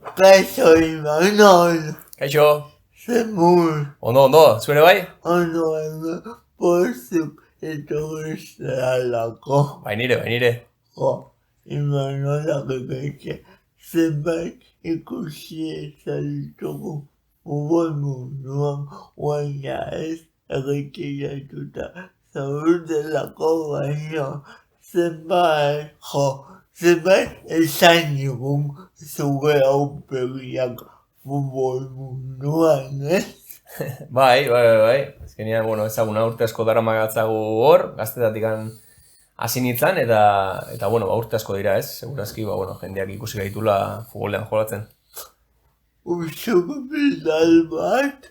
Kaixo Imanol, Kaixo, zemur, ondo, zuere bai? ondo pozuk etorri zarelako. Bai nire. Jo, Imanolak ebeke zenbait ikusi ezalitugu futbol munduan, baina ez erretiratuta zaudelako baino zenbait esan digun zure aurpegiak futbol munduan, ez? Bai. Azkenean, ezaguna urte asko daramagatzagu hor, gaztetatik hasi nintzen, eta urte asko dira, ez? Segurazki, jendeak ikusi gaitula futbolean jolatzen. Usubilal bat,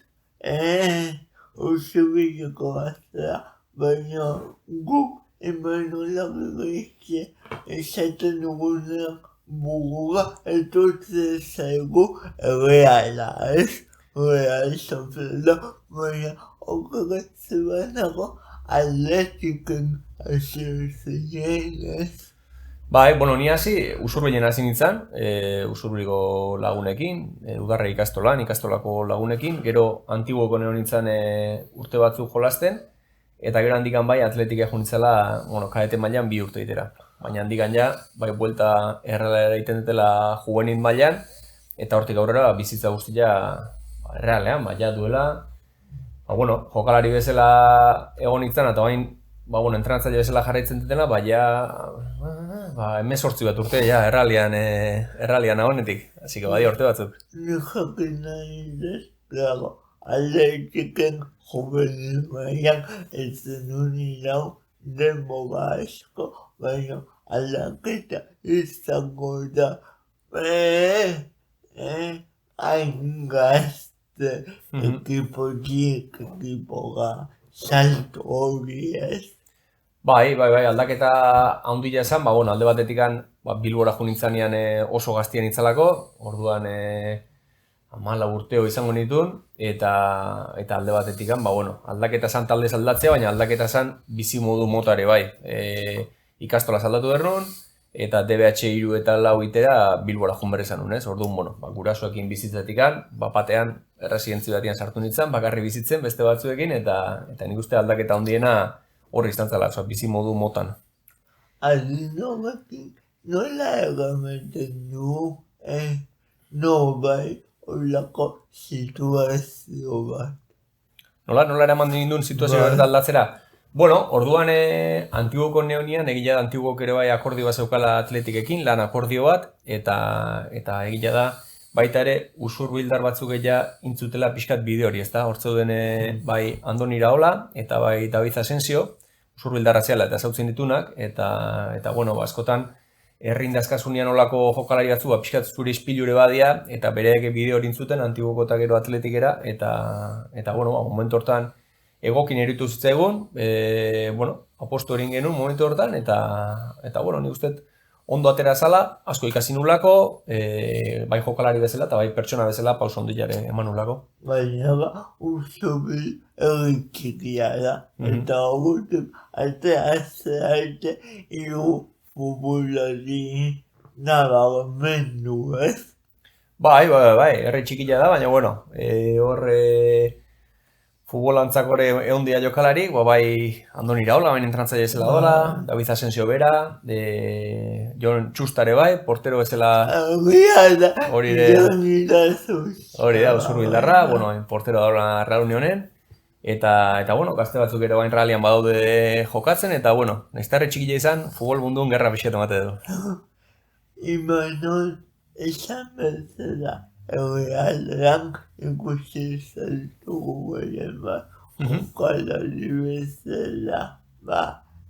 usubileko batzea, baina guk Imanolak ebeke esaten dugunean burura etortzen zaigu Reala, ez? Real Sociedad, baina okerretze banago Atletiken hasi zinen, ez? Bai, ni hasi, Usurbilen hasi nintzen, Usurbiliko lagunekin, udarra ikastolako lagunekin, gero Antiguoko neo nintzen urte batzuk jolasten, eta gero handikan bai Atletik egun nintzela, kadete mailan 2 urte ditera. Baina handikan ja, bai buelta errealera egiten dutela juvenil mailan, eta hortik aurrera bizitza guztia errealean, ja duela, jokalari bezala egon nintzen, eta bain, entrenatzaile bezala jarraitzen dutela, hemen 8 bat urte, errealian ahonetik, hasi que bai urte batzuk. Ni jakin nahi dut, dago, Atletiken juvenil mailan ez zenun irau denbora asko, baina aldaketa izango da. Hain gazte ekipora salto hori, ez? Bai, aldaketa handia esan, alde batetikan Bilbora jo nintzanean oso gaztien nintzalako, orduan 14 urteo izango nituen, eta alde batetikan, aldaketa esan taldez aldatzea, baina aldaketa esan bizimodu motare bai. Ikastola aldatu bernun, eta DBH 3 eta 4 itera Bilbora joan berri zanun, ez? Orduan, gurasoekin bizitzatikan, batean erresidentzi batian sartu nintzen, bakarri bizitzen beste batzuekin, eta nik uste aldaketa handiena horri izan zela, bizimodu motan. Adinomatik nola egameten du, bai, horlako situazio bat. Nola eraman ninduen situazio bat aldatzera? Orduan Antiguoko neonian, egila da Antiguok ere bai akordio bat zeukala Atletikekin, lan akordio bat, eta egila da baita ere Usurbildar batzuk egia intzutela pixkat bideo hori, ezta? Hortzeuden bai Andoni Iraola eta bai David Asensio, Usurbildarra ziala eta zautzen ditunak, eta askotan errindazkasunean olako jokalari batzu, pixkat zure ispilure badia, eta bereek bideo hori intzuten Antiguoko eta gero Atletikera, eta momentu hortan egokin eritu zitzaigun, apostu egin genuen momentu hortan, eta nik uste ondo atera zala, asko ikasi nulako, bai jokalari bezala eta bai pertsona bezala pauso ondilare eman nulako. Baina Usurbil errikikia da, eta horretik arte hiru futbolari nabarmendu, ez? Bai, herri txikia da, baina hor futbolantzak egon dira jokalarik, bai Andoni Iraola, baina entranatzaile bezala dola, David Asensio bera, Jon Txustare bai, portero bezala hori da, Usurbildarra, portero da Real Unionen, eta gazte batzuk ere bain Realian badaude jokatzen, eta naiztarre txikia izan, futbol munduan gerra pixetu emate du. Imanol, esan bezala, Realean ikusi zaltugu beren jokalari bezala,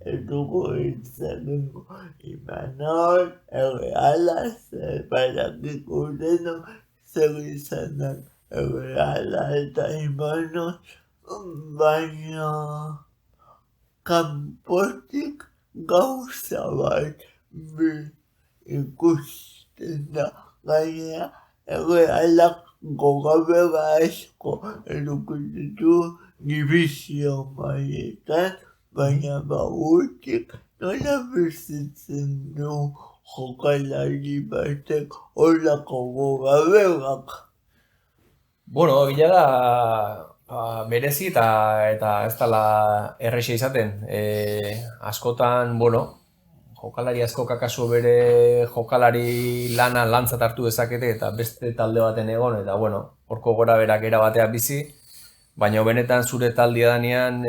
edugu izanengo Imanol, Reala, badakiko denok zer izanak Reala eta Imanol, baina kanpotik gauza bat ikusten da, gainera Realak gogabera asko edukitu dibizio maietan, baina urtik nola bizitzen du jokalari batek horlako gogabelak. Bueno, bila da berezi eta ez dela erresa izaten. Askotan, bueno, jokalari askok akaso bere jokalari lana lantzat hartu dezakete eta beste talde baten egon, eta bueno, horko gora berak era batea bizi, baina benetan zure taldea danean,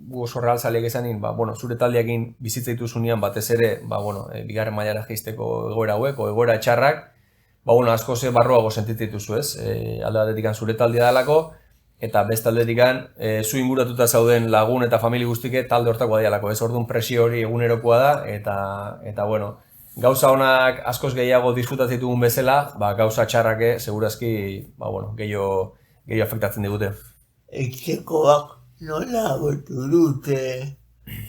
gu oso realzaleak esanin, bueno, zure taldeakin bizitza dituzunean batez ere, bigarren mailara jaisteko egoera hauek, egoera txarrak, bueno, asko ze barruago sentitzen dituzu, ez? Alde batetik zure taldea dalako, eta beste aldetik zu inguratuta zauden lagun eta famili guztike talde hortakoa dialako, ez? Orduan presio hori egunerokoa da, eta bueno, gauza honak askoz gehiago disfrutatzen ditugun bezala, gauza txarrake segurazki, gehiago afektatzen digute. Etxekoak nola agotu dute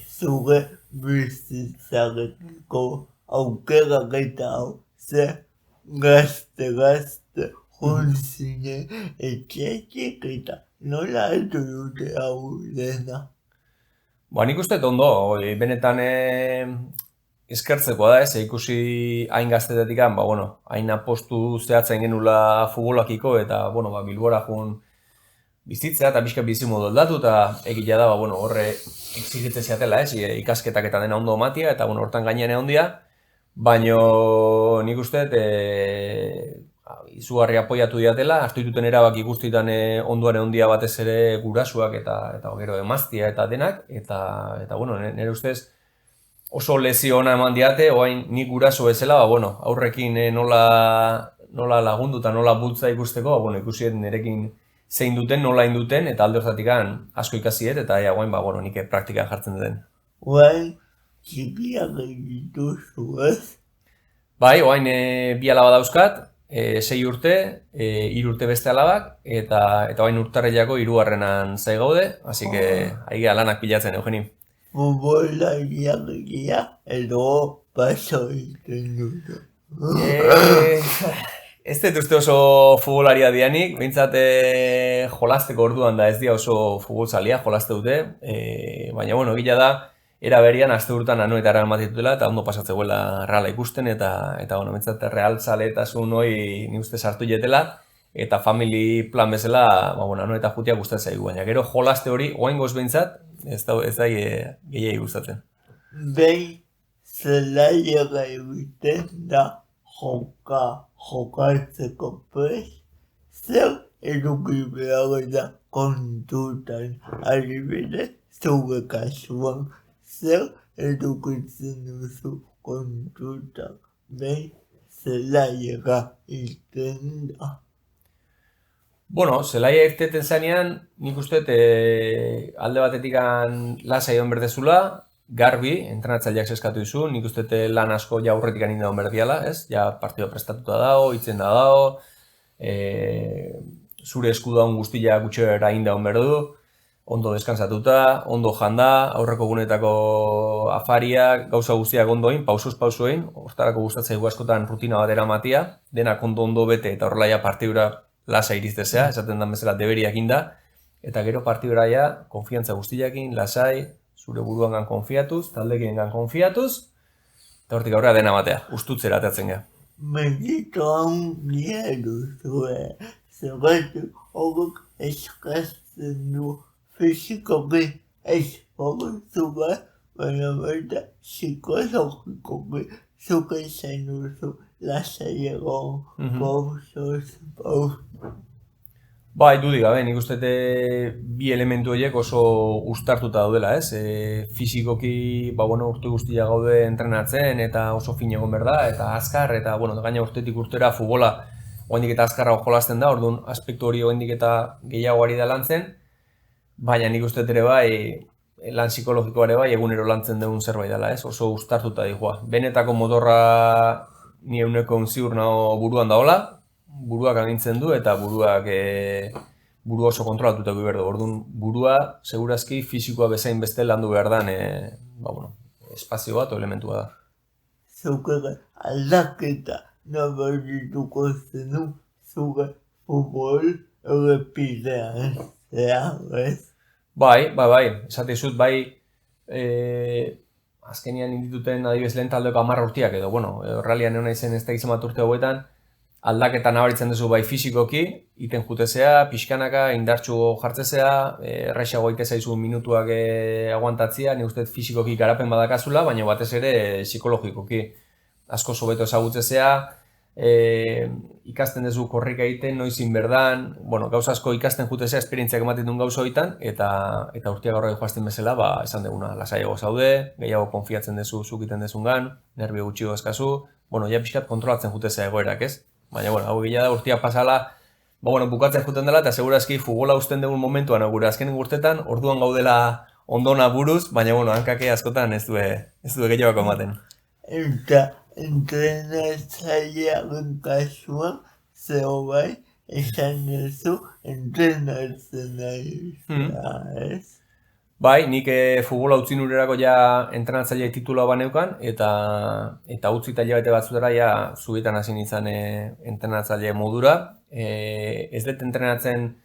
zure bizitzarekiko aukerak eta hau, ze gazte juntzine etxetik eta nola hartu dute hau dena? Nik uste ondo, benetan eskertzekoa da, ez, ikusi hain gaztetetik, hain apostu zehatzen genula futbolakiko, eta, Bilbora jun bizitzea eta bizka bizimodu aldatu, eta egia da, horre exigitzen ziatela, ez, ikasketak eta dena ondo matia, eta, hortan gainean egon dia, baina nik uste, izugarri apoiatu diatela, hartu dituten erabaki guztietan onduan egon dia batez ere gurasuak eta gero emaztia eta denak, eta nire ustez, oso lezio ona eman diate, oain nik guraso bezala, aurrekin nola lagundu eta nola bultza ikusteko, ikusiet nirekin zein duten, nola induten, eta alde hortatik asko ikasiet, eta guain, nik praktikan jartzen den. Oain, txikiak egituzu, ez? Bai, oain 2 alaba dauzkat, 6 urte, 3 urte beste alabak, eta oain urtarrilako 3. zai gaude, hasi que aigea lanak pilatzen, Eugeni. Futbolariak egia, edo paso egiten dute. Ez dut uste oso futbolaria dianik, behintzat jolasteko orduan da ez dia oso futbolzalia, jolaste dute, baina egila da, era berian aste urtan anuetara ematitutela eta ondo pasatzeguela reala ikusten, eta behintzat real zaletasun hoi ni uste sartu jetela, eta family plan bezala, anueta jutia gustatzen zaigu, baina gero jolaste hori, oaingoz behintzat, ez da gehiagi gustatzen. Behin zelaiera egiten da jokatzeko prest, zer eduki behar da kontutan, adibidez, zure kasuan, zer edukitzen duzu kontutan, behin zelaiera egiten da. Zelaia irteten zanean, nik uste alde batetik lasai egon berdezula, garbi, entrenatzaileak eskatu dizu, nik uste lan asko ja aurretik anin dagoen berdiala, ez? Ja partidua prestatuta dago, itzen da dago, zure eskudaun guztia gutxera egin dagoen berdu, ondo deskansatuta, ondo janda, aurreko gunetako afariak, gauza guztiak ondoin, pausoin, hortarako gustatzaigu askotan rutina bat eramatia, denak ondo bete eta horrela ja partidura lasa iriztezea, esaten den bezala deberiak inda, eta gero partidura ja, konfiantza guztiakin, lasai, zure buruan konfiatuz, taldekin konfiatuz, eta hortik aurrera dena batea, ustutzera atatzen gara. Merito handia duzue, zergatik horrek eskatzen du fisikoki esfortzu bat, baina baita psikologikoki zuk esan duzu lasai egon, pausoz. Bai, dudik gabe, nik uste bi elementu horiek oso uztartuta daudela, ez? Fisikoki, urte guztia gaude entrenatzen eta oso fin egon behar da, eta azkar, eta gaina urtetik urtera futbola oraindik eta azkarrago jolasten da, orduan aspektu hori oraindik eta gehiago ari da lantzen, baina nik uste ere bai, lan psikologikoa ere bai, egunero lantzen dugun zerbait dela, ez? Oso uztartuta dihoa. Benetako motorra ni euneko ziur nago buruan daola, buruak agintzen du eta burua oso kontrolatuta behar du. Orduan, burua, segurazki, fisikoa bezain beste landu behar dan, espazio bat o elementua da. Zukera aldaketa nabarituko zenu zure futbol errepidean, ez? Bai, esate izut, bai, azkenian indituten adibidez lehen taldeko 10 urteak edo, bueno, rallian egon naizen ez da izan bat urte hauetan, aldaketa nabaritzen duzu bai fisikoki, iten jutezea, pixkanaka, indartsu jartzezea, erraisago aite zaizu minutuak aguantatzia, ni uste fisikoki garapen badakazula, baina batez ere psikologikoki asko hobeto ezagutzezea, ikasten duzu korrika egiten, noizin berdan, bueno, gauza asko ikasten jutezea, esperientziak ematen duen gauza horietan, eta urtiak gaur joazten bezala, esan deguna, lasaiago zaude, gehiago konfiatzen duzu zuk egiten dezungan, nerbio gutxi eskazu, bueno, ja pixkat kontrolatzen jutezea egoerak, ez? Baina, bueno, hau gila da urtiak pasala, bukatzen juten dela, eta segurazki futbola usten dugun momentuan, gure azkenen urtetan, orduan gaudela ondona buruz, baina, hankake askotan ez du gehiago ematen. Eta entrenatzailearen kasuan, zeo bai, esan duzu entrenatzen nahi, ez? Bai, nik futbola utzi nurerako ja entrenatzaile titulua baneukan, eta utzi hilabete batzutara ja zubietan hasi nintzen entrenatzaile modura. Ez dut entrenatzen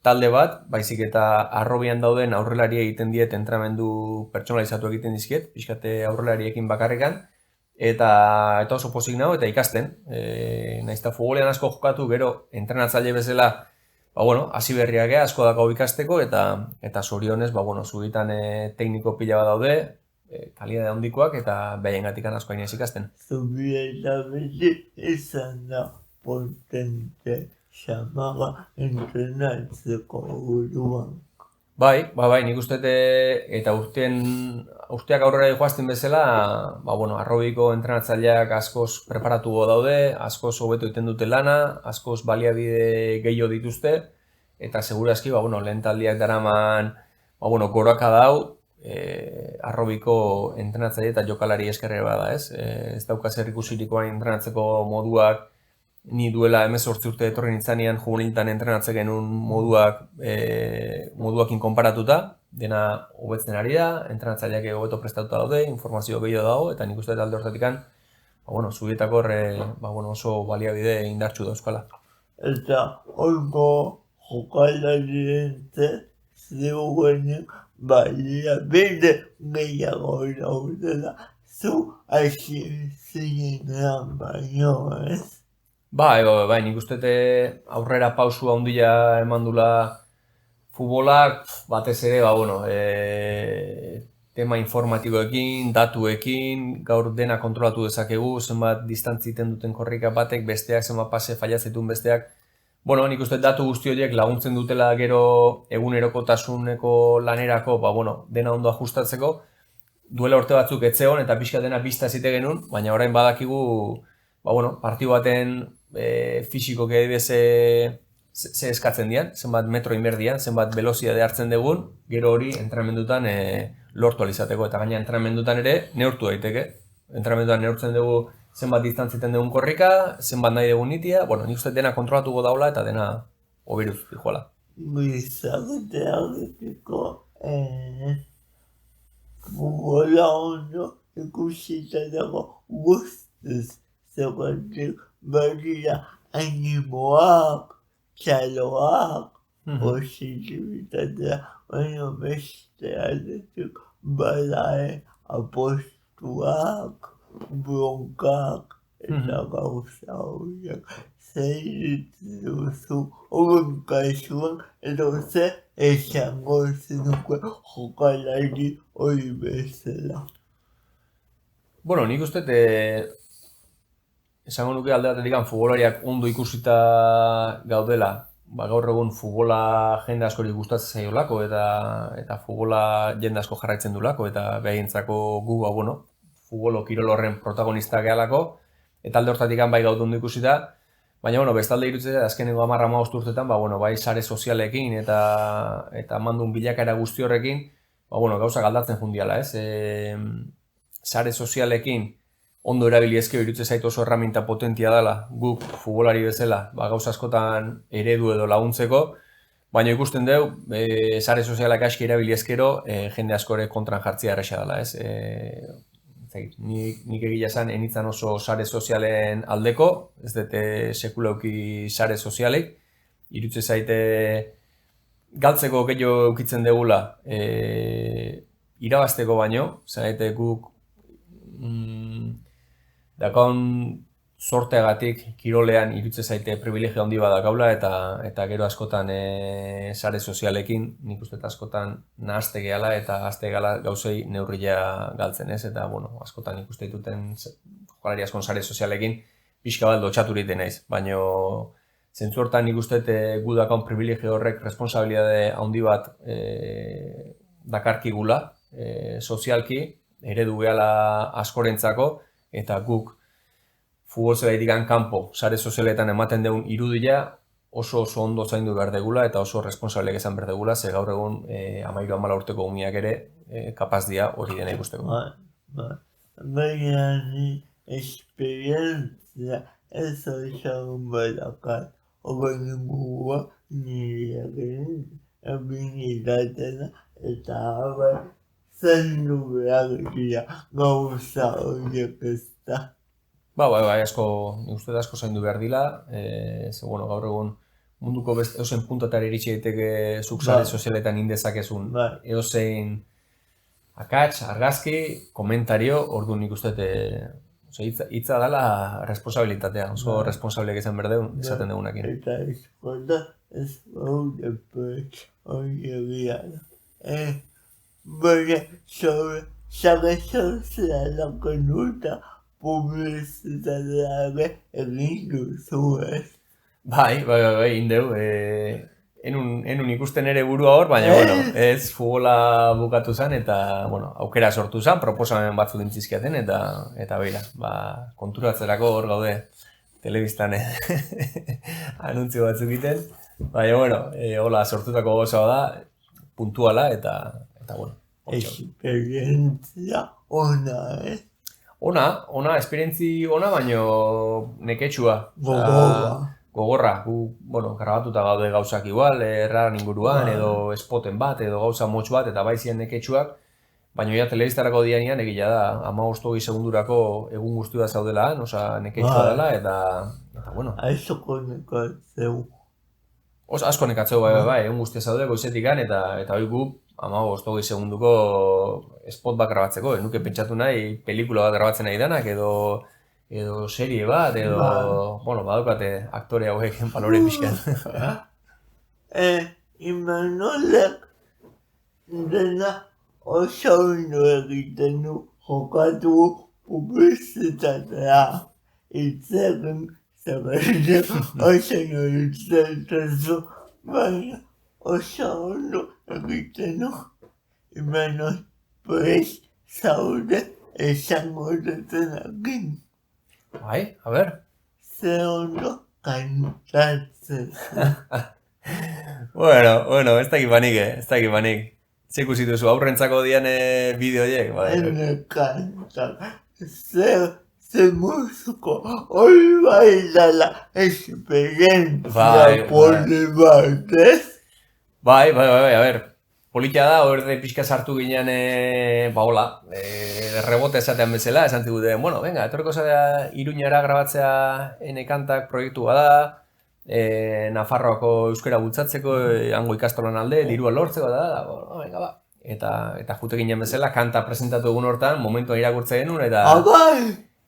talde bat, baizik eta arrobian dauden aurrelari egiten diet entrenamendu pertsonalizatu egiten dizkiet, pixkate aurrelariekin bakarrekan, eta oso pozik nago eta ikasten. Nahiz eta futbolean asko jokatu, gero entrenatzaile bezala hasi berriak asko dako ikasteko eta zorionez, zubietan tekniko pila bat daude, kalidade handikoak eta behiengatikan asko hainez ikasten. Zubieta beti izan da potente xamaga entrenatzeko buruan. Bai, nik uste eta urteak aurrera joazten bezala, arrobiko entrenatzaileak askoz preparatuko daude, askoz hobeto egiten dute lana, askoz baliabide gehiago dituzte, eta segurazki, lehen taldiak daraman, goraka dau, arrobiko entrenatzaile eta jokalari eskerre bada, ez? Ez daukaz errikusirikoan entrenatzeko moduak, ni duela 18 urte etorri nintzanean jugulintan entrenatzen genuen moduakin konparatuta, dena hobetzen ari da, entrenatzaileak hobeto prestatuta daude, informazio gehiago dago, eta nik uste alde horretikan, zubietako oso baliabide indartsu dauzkala. Eta horko jokalarientzat zeuguenek baliabide gehiago daudela, zu hasi zinean baino, ez? Bai, nik uste aurrera pausu handia eman dula futbolak, batez ere, tema informatikoekin, datuekin, gaur dena kontrolatu dezakegu, zenbat distantzi iten duten korrika batek, besteak, zenbat pase failatzetun besteak. Nik uste datu guzti horiek laguntzen dutela gero egunerokotasuneko lanerako, dena ondo ajustatzeko, duela urte batzuk etzeon eta pixka dena pista zite genuen, baina orain badakigu, partidu baten fisikoki ze eskatzen dian, zenbat metro inberdian, zenbat velozitate hartzen dugun, gero hori entrenamendutan lortu alizateko, eta gaina entrenamendutan ere neurtu daiteke. Entrenamendutan neurtzen dugu zenbat distantziten dugun korrika, zenbat nahi dugun nitia, nik uste dena kontrolatuko daula eta dena obiruz dijoala. Gizatearekiko futbola ondo ikusita dago guztiz zegoetik badira animoak, txaloak, positibitatea, baina beste aldetik badae apostuak, bronkak, eta gauza horiek. Zer duzu horren kasuan, edo ze esango zenuke jokalari hori bezala. Nik uste esango nuke alde batetik futbolariak ondo ikusita gaudela. Gaur egun futbola jende askori gustatzen zaiolako eta futbola jende asko jarraitzen dulako eta behientzako gu, futbolo kirol horren protagonista gehalako eta alde hortatik bai gaude ondo ikusita. Baina, bestalde iruditzen azkeneko 10-15 urtetan, bai sare sozialekin eta mandun bilakaera guzti horrekin, gauza galdatzen jundiala, ez? Sare sozialekin ondo erabili ezkero iruditzen zait oso erraminta potentia dela guk futbolari bezala, gauza askotan eredu edo laguntzeko, baina ikusten dugu, sare sozialak aski erabili ezkero, jende askore kontran jartzea erresa dela, ez? Nik egia esan, enitzan oso sare sozialen aldeko, ez dute sekulauki sare sozialik, iruditzen zaite galtzeko gehiago eukitzen degula irabazteko baino, zaite guk Dakaun sorteagatik kirolean irutze zaite privilegio handi bat dakaula eta gero askotan sare sozialekin nik uste askotan nahaste gehala eta haste gehala gauzei neurria galtzen, ez? Eta bueno, askotan ikuste dituten jokalari askon sare sozialekin pixka bat lotxaturik naiz, baina zentzu hortan nik uste gu dakaun privilegio horrek responsabilitate handi bat dakarkigula sozialki, eredu gehala askorentzako, eta guk futbol zelaitik kanpo sare sozialetan ematen deun irudia oso ondo zaindu behar degula eta oso responsableak izan behar degula, ze gaur egun 13-14 urteko umiak ere kapaz dira hori dena ikusteko. Baina ni esperientzia ez osagun badakat, horren ingurua nire habilitatena eta haber zaindu behar dira gauza horiek ez da. Bai, asko zaindu behar dila, ze bueno, gaur egun munduko beste edozein puntatara iritsi daiteke zuk sare sozialetan indezakezun edozein akats, argazki, komentario, orduan nik uste hitza dela responsabilitatea, oso responsableak izan behar deun, esaten degunakin. Eta eskola ez gaude hori egia da. Baina sare sozialak nuta publizitateare egin duzu, ez? Bai, indeu. Enun ikusten ere burua hor, baina, bueno, ez futbola bukatu zen, eta, bueno, aukera sortu zen, proposamen batzuk dintzizkiaten, eta beira, konturatzerako hor gaude telebistan anuntzio batzuk iten, baina, bueno, hola sortutako gauza da, puntuala, eta bueno. Esperientzia ona, ez? Ona, esperientzi ona, baino neketsua. Gogorra, bueno, grabatuta gaude gauzak igual, erraran inguruan, edo spoten bat, edo gauza motx bat, eta bai ziren neketsuak, baina ja telebistarako dianian egila da, 15-20 segundurako egun guztua zaudela, oza, neketsua dela, eta bueno. Aizoko nekatzeu. Asko nekatzeu, bai, egun guztia zaude goizetikan, eta hori gu 15-20 segunduko spot bat grabatzeko, nuke pentsatu nahi pelikula bat grabatzen nahi danak, edo serie bat, edo, bueno, badukate aktore hauek balore pixkan. Imanolek dena oso ondo egiten du jokatu publizitatea. Itzegin zeberdik oso ondo itzegitezu, baina oso ondo egiten du. Imanol, pues, zaude esango dutenakin. Bai, a ber. Ze ondo kantatzen. Bueno, ez dakit banik. Zeku zituzu, aurrentzako dian bideo horiek? Ene kantak. Ze musuko, hori bai dala esperientzia poli bat, ez? Bai, a ber. Politia da, hor pixka sartu ginen, hola, rebote esatean bezala, esan zigute, bueno, venga, etorreko zara Iruñara grabatzea Enekantak proiektua da, Nafarroako euskara bultzatzeko, hango ikastolan alde, dirua lortzeko da, bueno, venga, ba. Eta jute ginen bezala, kanta presentatu egun hortan, momentua irakurtze genuen,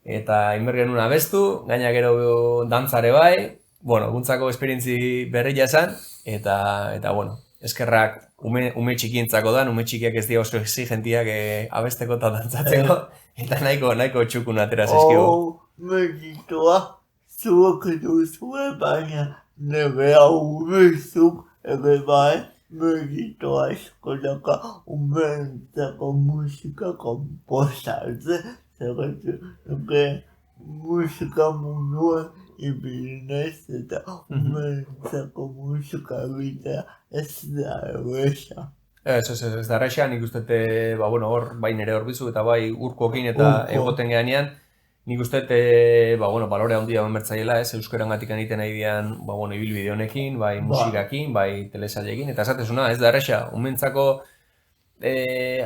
eta inber genuen abestu, gaina gero dantzare bai, bueno, guntzako esperientzi berria esan, eta bueno, eskerrak ume txikientzako da, ume txikiak ez dira oso exigentiak abesteko eta dantzatzeko, eta nahiko txukun atera zizkigu. Meritoa, zuok duzue, baina nire hau bezuk ere bai, meritoa eskolaka umeentzako musika komposatze, zerretu musika munduan ibilinez eta umeentzako musika egitea ez da erresa. Ez da erresa, nik uste, hor, bai nire horbizu eta bai urkokin eta egoten gehanean, nik uste, balore handia emertzaiela, ez, euskarangatik egiten nahi dian, ibilbide honekin, bai musikakin, bai telesailekin, eta esatezuna, ez da erresa, umeentzako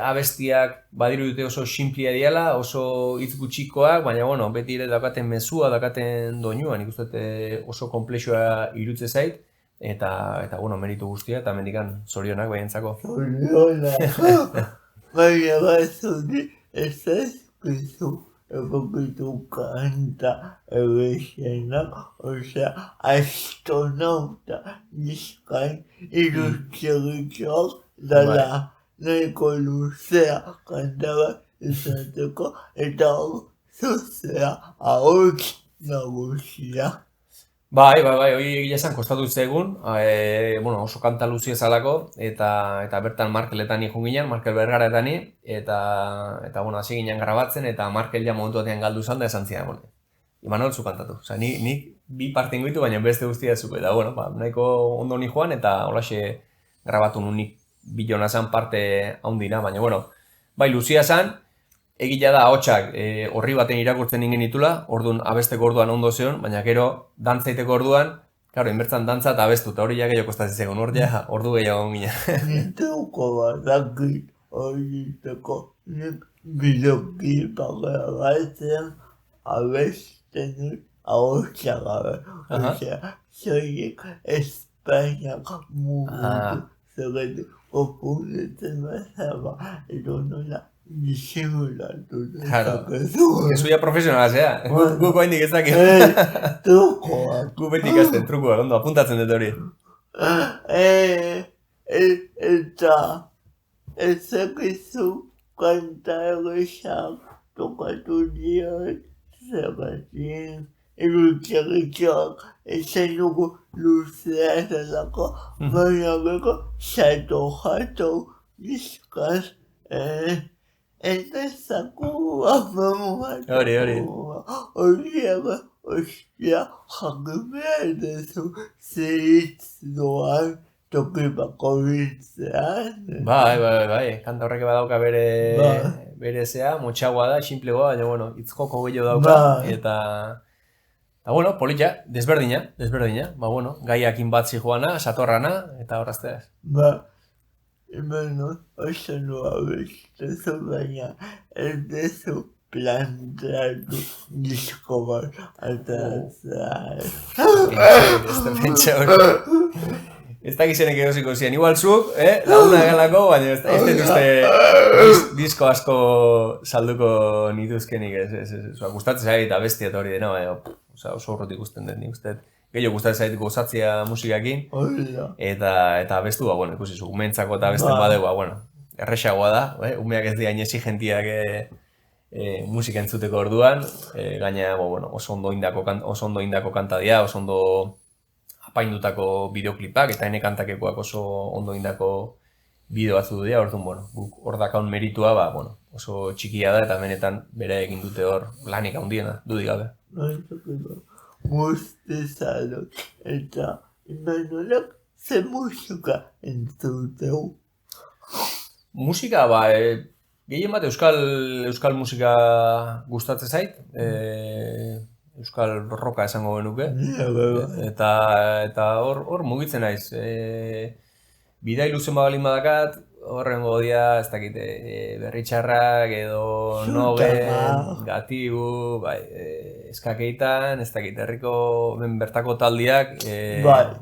abestiak badiru dute oso simplia diala, oso hitz gutxikoak, baina beti ere daukaten mezua, daukaten doinua, nik uste oso komplexua irutze zait, eta meritu guztia, eta mendikan zorionak baientzako. Zorionak! Baina batzuri ez ezkizu egokitu kanta ebesenak, osea, astronauta dizkain irutxegitxoak dala nahiko luzea kanta bat izateko, eta zuzea ahots nagusia. Bai, hori egia esan kostatu zegun, oso kanta luzia zalako, eta bertan Markeletan ikun ginen, Markel Bergaretani, eta hasi ginen grabatzen, eta Markel ja momentu batean galdu zan da esan zidan, Imanol zu kantatu. Osa, nik bi parte ingoitu, baina beste guztia zuke, eta nahiko ondo ni joan, eta holaxe grabatu nunik bilona zan parte haundina, baina bai luzia zan, egia da ahotsak horri baten irakurtzen ingen ditula, orduan abesteko orduan ondo zeon, baina gero dantzaiteko orduan, claro, inbertzan dantza eta abestu, eta hori ja gehiago kostatzen zegoen, ordu gehiago ginen. Nituko badakit hori iteko, nik bideoklipak grabatzen abesten dut ahotsak gabe. Osea, zoiek Espainiak mugutu zegetu kopunetzen bezala, edo nola disimulatu dezakezu. Eso ya profesionala zea, guk oindik ez dakit. Trukoak. Gu beti ikasten, trukoak, ondo, apuntatzen dut hori. Eta ezakizu kanta egesak tokatu diot zergatik irutxegitxoak esan dugu luzea zelako, baina gero jato dizkaz eta zaku afamatu. Hori. Horiaga, ostia, jakimea dezu zeitz doan toki bakoitzean. Bai, kanta horrek badauka bere zea, motxagoa da, simplegoa, baina hitzkoko gehiago dauka, eta polita, desberdina, gaiakin batzi joana, satorrana, eta horrazteaz. Hemen oso noa bestezu, baina ez dezu planteatu disko bat ateratzea. Pentsa hori. Ez dakizenek egosiko ziren, igual zuk, laguna galako, baina ez dituzte disko asko salduko nituzkenik, gustatzen zait eta bestia eta hori dena, oso horrot ikusten den nik uste. Gehiago gustatzen zait gozatzea musikakin, eta abestu, ikusi zu, umentzako eta abesten badegu, erresagoa da, umeak ez dira exigentiak musika entzuteko orduan, gaina oso ondo indako kanta dira, oso ondo apaindutako bideoklipak, eta hene kantakekoak oso ondo indako bideo batzu dira, orduan, guk hor dakaun meritua, oso txikia da, eta benetan bere egin dute hor lanik handiena, dudik gabe. Guztizadok, eta Imanolak ze musika entzuteu? Musika, gehien bat euskal musika gustatzen zait, euskal roka esango genuke, eta hor mugitzen naiz. Bidai luzen bagalin badakat, horrengo dia, ez dakit, berritxarrak edo Nogen, Gatibu, eskakeitan, ez dakit, herriko bertako taldiak,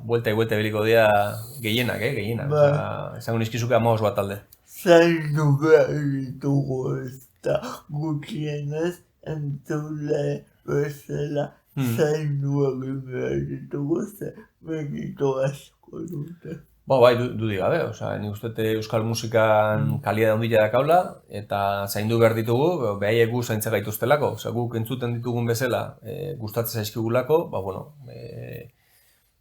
buelta beliko dia gehienak, esango nizkizuke 15 bat talde. Zaindu behar ditugu ez da gutienez entzule bezala zaindu egin behar ditugu ze benito asko dute. Bai, dudik gabe, nik uste euskal musikan kalia handia dakaula, eta zaindu behar ditugu, behaiek gu zaintza gaituztelako. Guk entzuten ditugun bezala, gustatzen zaizkigulako,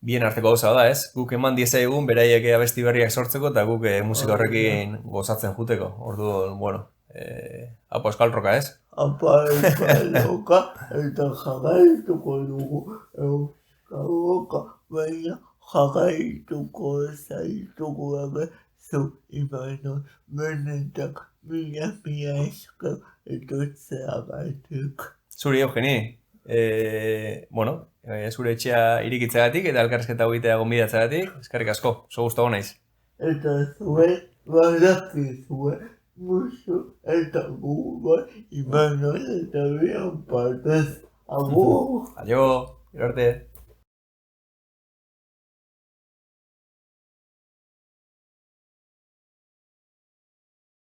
bien arteko gauza da, ez? Guk eman diezaiegun, beraiek abesti berriak sortzeko, eta guk musika horrekin gozatzen juteko. Orduan, apa euskal roka, ez? Apa euskal roka, eta jarraituko dugu euskal roka, baina jarraituko zaituko gabe zu Imanol benetak mila esker etortzea gaitik. Zuri, Eugeni. Zure etxea irikitzeagatik eta elkarrizketa egitea gonbidatzeagatik, eskerrik asko, oso gustago naiz. Eta zuen badakizue musu eta gugu Imanol eta bian partez. Agur! Aio, gero arte.